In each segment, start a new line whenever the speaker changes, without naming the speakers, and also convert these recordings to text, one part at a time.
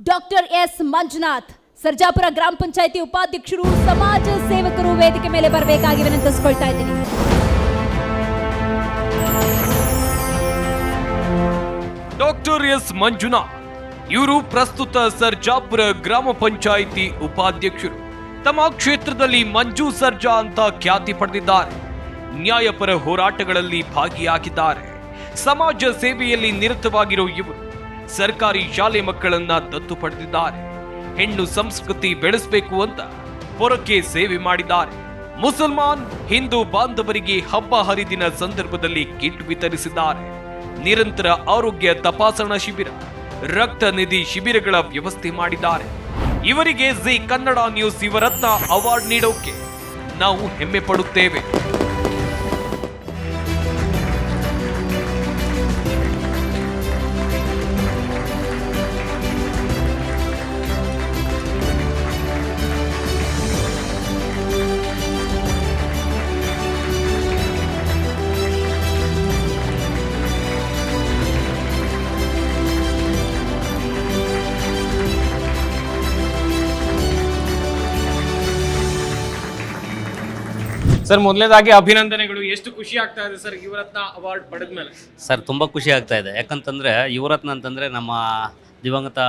Doctor S Manjunath Sarjapura ಗ್ರಾಮ ಪಂಚಾಯಿತಿ ಉಪಾಧ್ಯಕ್ಷರು ಸಮಾಜ ಸೇವಕರು ವೇದಿಕೆ ಮೇಲೆ ಬರಬೇಕಾಗಿ ವಿನಂತಿಸಿಕೊಳ್ತಾ ಇದ್ದೀನಿ.
ಡಾಕ್ಟರ್ ಎಸ್ ಮಂಜುನಾಥ್ ಇವರು ಪ್ರಸ್ತುತ ಸರ್ಜಾಪುರ ಗ್ರಾಮ ಪಂಚಾಯಿತಿ ಉಪಾಧ್ಯಕ್ಷರು. ತಮ್ಮ ಕ್ಷೇತ್ರದಲ್ಲಿ ಮಂಜು ಸರ್ಜಾ ಅಂತ ಖ್ಯಾತಿ ಪಡೆದಿದ್ದಾರೆ. ನ್ಯಾಯಪರ ಹೋರಾಟಗಳಲ್ಲಿ ಭಾಗಿಯಾಗಿದ್ದಾರೆ. ಸಮಾಜ ಸೇವೆಯಲ್ಲಿ ನಿರತವಾಗಿರೋ ಇವರು ಸರ್ಕಾರಿ ಶಾಲೆ ಮಕ್ಕಳನ್ನ ದತ್ತು ಪಡೆದಿದ್ದಾರೆ. ಹೆಣ್ಣು ಸಂಸ್ಕೃತಿ ಬೆಳೆಸಬೇಕು ಅಂತ ಪೊರಕೆ ಸೇವೆ ಮಾಡಿದ್ದಾರೆ. ಮುಸಲ್ಮಾನ್ ಹಿಂದೂ ಬಾಂಧವರಿಗೆ ಹಬ್ಬ ಹರಿದಿನ ಸಂದರ್ಭದಲ್ಲಿ ಕಿಟ್ ವಿತರಿಸಿದ್ದಾರೆ. ನಿರಂತರ ಆರೋಗ್ಯ ತಪಾಸಣಾ ಶಿಬಿರ, ರಕ್ತ ನಿಧಿ ಶಿಬಿರಗಳ ವ್ಯವಸ್ಥೆ ಮಾಡಿದ್ದಾರೆ. ಇವರಿಗೆ Zee Kannada news Yuvaratna award ನೀಡೋಕೆ ನಾವು ಹೆಮ್ಮೆ ಪಡುತ್ತೇವೆ.
ಸರ್, ಮೊದಲನೇದಾಗಿ ಅಭಿನಂದನೆಗಳು. ಎಷ್ಟು ಖುಷಿ ಆಗ್ತಾ ಇದೆ ಸರ್ ಯುವರತ್ನ ಅವಾರ್ಡ್ ಪಡೆದ ಮೇಲೆ?
ಸರ್, ತುಂಬ ಖುಷಿ ಆಗ್ತಾ ಇದೆ. ಯಾಕಂತಂದರೆ ಯುವರತ್ನ ಅಂತಂದರೆ ನಮ್ಮ ದಿವಂಗತ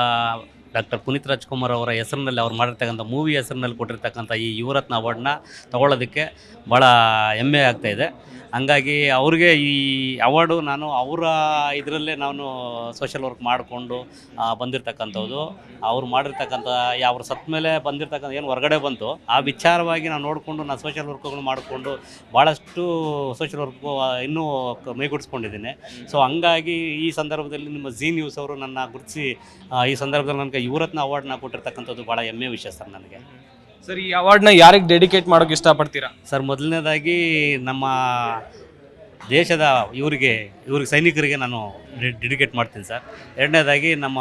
ಡಾಕ್ಟರ್ ಪುನೀತ್ ರಾಜ್ಕುಮಾರ್ ಅವರ ಹೆಸರಿನಲ್ಲಿ ಅವ್ರು ಮಾಡಿರ್ತಕ್ಕಂಥ ಮೂವಿ ಹೆಸರಿನಲ್ಲಿ ಕೊಟ್ಟಿರ್ತಕ್ಕಂಥ ಈ ಯುವರತ್ನ ಅವಾರ್ಡ್ನ ತಗೊಳ್ಳೋದಕ್ಕೆ ಭಾಳ ಹೆಮ್ಮೆ ಆಗ್ತಾಯಿದೆ. ಹಂಗಾಗಿ ಅವ್ರಿಗೆ ಈ ಅವಾರ್ಡು ನಾನು ಅವರ ಇದರಲ್ಲೇ ನಾನು ಸೋಷಲ್ ವರ್ಕ್ ಮಾಡಿಕೊಂಡು ಬಂದಿರತಕ್ಕಂಥದ್ದು. ಅವ್ರು ಮಾಡಿರ್ತಕ್ಕಂಥ ಅವ್ರ ಸತ್ತ ಮೇಲೆ ಬಂದಿರತಕ್ಕಂಥ ಏನು ಹೊರಗಡೆ ಬಂತು ಆ ವಿಚಾರವಾಗಿ ನಾನು ನೋಡಿಕೊಂಡು ನಾನು ಸೋಷಲ್ ವರ್ಕ್ಗಳು ಮಾಡಿಕೊಂಡು ಭಾಳಷ್ಟು ಸೋಷಲ್ ವರ್ಕು ಇನ್ನೂ ಮೈಗೂಡಿಸ್ಕೊಂಡಿದ್ದೀನಿ. ಸೊ ಹಂಗಾಗಿ ಈ ಸಂದರ್ಭದಲ್ಲಿ ನಿಮ್ಮ ಜಿ ನ್ಯೂಸ್ ಅವರು ನನ್ನ ಗುರುತಿಸಿ ಈ ಸಂದರ್ಭದಲ್ಲಿ ನನಗೆ ಯುವರತ್ನ ಅವಾರ್ಡ್ನ ಕೊಟ್ಟಿರ್ತಕ್ಕಂಥದ್ದು ಭಾಳ ಹೆಮ್ಮೆ ವಿಷಯ ಸರ್ ನನಗೆ.
ಸರ್, ಈ ಅವಾರ್ಡ್ನ ಯಾರಿಗೆ ಡೆಡಿಕೇಟ್ ಮಾಡೋಕೆ ಇಷ್ಟಪಡ್ತೀರಾ?
ಸರ್, ಮೊದಲನೇದಾಗಿ ನಮ್ಮ ದೇಶದ ಇವ್ರಿಗೆ ಸೈನಿಕರಿಗೆ ನಾನು ಡೆಡಿಕೇಟ್ ಮಾಡ್ತೀನಿ ಸರ್. ಎರಡನೇದಾಗಿ ನಮ್ಮ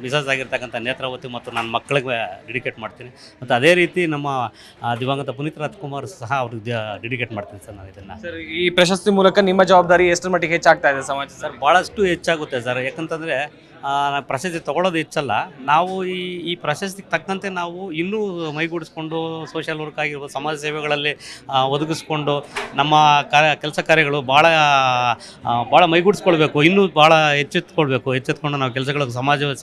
ಮಿಸಸ್ ಆಗಿರ್ತಕ್ಕಂಥ ನೇತ್ರಾವತಿ ಮತ್ತು ನನ್ನ ಮಕ್ಕಳಿಗೆ ಡೆಡಿಕೇಟ್ ಮಾಡ್ತೀನಿ. ಮತ್ತು ಅದೇ ರೀತಿ ನಮ್ಮ ದಿವಂಗತ ಪುನೀತ್ ರಾಜ್ಕುಮಾರ್ ಸಹ ಅವ್ರಿಗೆ ಡೆಡಿಕೇಟ್ ಮಾಡ್ತೀನಿ ಸರ್ ನಾನು ಇದನ್ನು.
ಸರ್, ಈ ಪ್ರಶಸ್ತಿ ಮೂಲಕ ನಿಮ್ಮ ಜವಾಬ್ದಾರಿ ಎಷ್ಟರ ಮಟ್ಟಿಗೆ ಹೆಚ್ಚಾಗ್ತಾ ಇದೆ ಸಮಾಜ?
ಸರ್, ಭಾಳಷ್ಟು ಹೆಚ್ಚಾಗುತ್ತೆ ಸರ್. ಯಾಕಂತಂದರೆ ಪ್ರಶಸ್ತಿ ತೊಗೊಳೋದು ಹೆಚ್ಚಲ್ಲ, ನಾವು ಈ ಪ್ರಶಸ್ತಿಗೆ ತಕ್ಕಂತೆ ನಾವು ಇನ್ನೂ ಮೈಗೂಡಿಸ್ಕೊಂಡು ಸೋಷಿಯಲ್ ವರ್ಕ್ ಆಗಿರ್ಬೋದು, ಸಮಾಜ ಸೇವೆಗಳಲ್ಲಿ ಒದಗಿಸ್ಕೊಂಡು ನಮ್ಮ ಕೆಲಸ ಕಾರ್ಯಗಳು ಭಾಳ ಮೈಗೂಡಿಸ್ಕೊಳ್ಬೇಕು, ಇನ್ನೂ ಭಾಳ ಎಚ್ಚೆತ್ಕೊಂಡು ನಾವು ಕೆಲಸಗಳು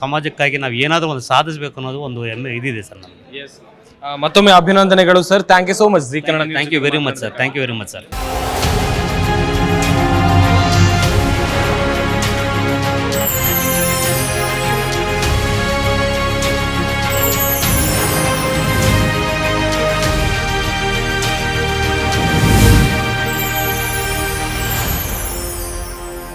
ಸಮಾಜಕ್ಕಾಗಿ ನಾವು ಏನಾದರೂ ಒಂದು ಸಾಧಿಸಬೇಕು ಅನ್ನೋದು ಒಂದು ಹೆಮ್ಮೆ ಇದಿದೆ ಸರ್ ನಮಗೆ.
ಮತ್ತೊಮ್ಮೆ ಅಭಿನಂದನೆಗಳು sir. Thank you so much Zee Kannada.
Thank you very much sir.